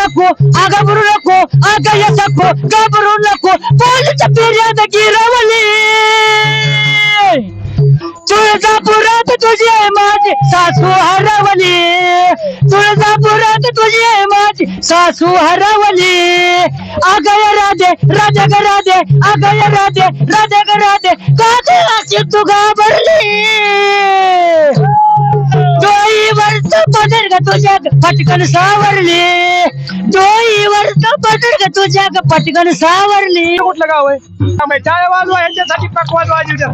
सखो घाबरू नको या सखो घाबरू नको पोलीस फिर्याद गिरवली तुळजापुरात तुझी आहे माझी सासू हरवली तुळजापुरात तुझी आहे माझी सासू हरवली अगय राधे राजा ग राधे अगय राधे राजा ग राधे का तू घाबरली डोई वर्ष पदर ग तुझ्या पटकन सावरली डोई वर्ष पदर ग तुझ्या पटकन सावरली कुठलं गाव आहे टाळ्या वाजवा यांच्यासाठी पकवाज वाजवू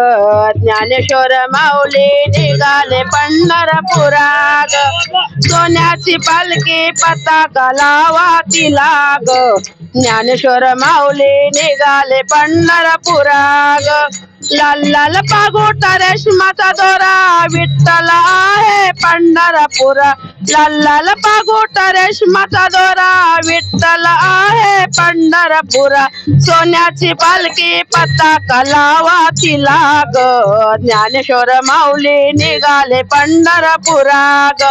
ज्ञानेश्वर माऊली निघाले पंढरपुराग सोन्याची पालखी पताका लावा तिला ग ज्ञानेश्वर माऊली निघाले पंढरपुराग लाल लाल पागोटा रेशमाचा दोरा विठ्ठल आहे पंढरपुरा लाल लाल पागोटा रेशमाचा दोरा विठ्ठल आहे पंढरपुरा सोन्याची पालखी पताका लावा तिला ग ज्ञानेश्वर माऊली निघाले पंढरपुराग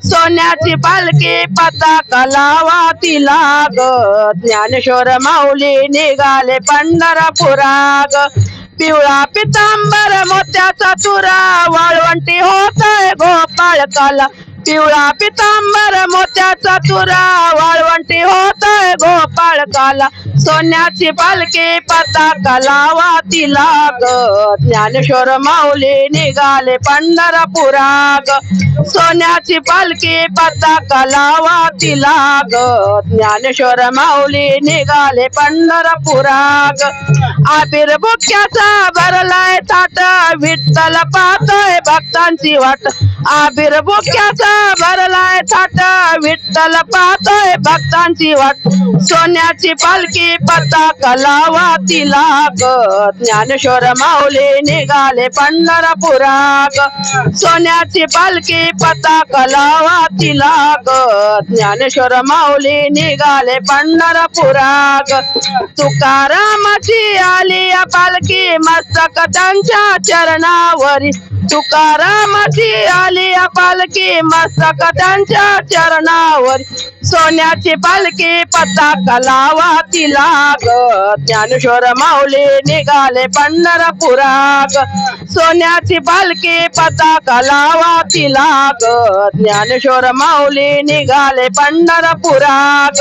सोन्याची पालखी पताका लावा तिला ग ज्ञानेश्वर माऊली निघाले पंढरपुराग पिवळा पितांबर मोत्याचा तुरा वाळवंटी होतय गोपाळ काला पिवळा पितांबर मोत्याचा तुरा वाळवंटी होतय गोपाळ काला सोन्याची पालखी पताका लावा तिला ग ज्ञानेश्वर माऊली निघाले पंढरपुराग सोन्याची पालखी पताका लावा तिला ग ज्ञानेश्वर माऊली निघाले पंढरपुराग आबीर बुक्याचा भरलाय ताट विठ्ठल पाहतोय भक्तांची वाट आबीर बुक्याचा भरलाय थाट विठ्ठल पाहतोय भक्तांची वाट सोन्याची पालखी पताका लावा तिला ग ज्ञानेश्वर माऊली निघाले पंढरपुराग सोन्याची पालखी पताका लावा तिला ग ज्ञानेश्वर माऊली निघाले पंढरपुराग तुकारामाची आली पालखी मस्तक त्यांच्या चरणावरी तुकारामाची आली पालखी मस्तक त्यांच्या चरणावर सोन्याची पालखी पताका लावा तिला ग ज्ञानेश्वर माऊली निघाले पंढरपुराग सोन्याची पालखी पताका लावा तिला ग ज्ञानेश्वर माऊली निघाले पंढरपुराग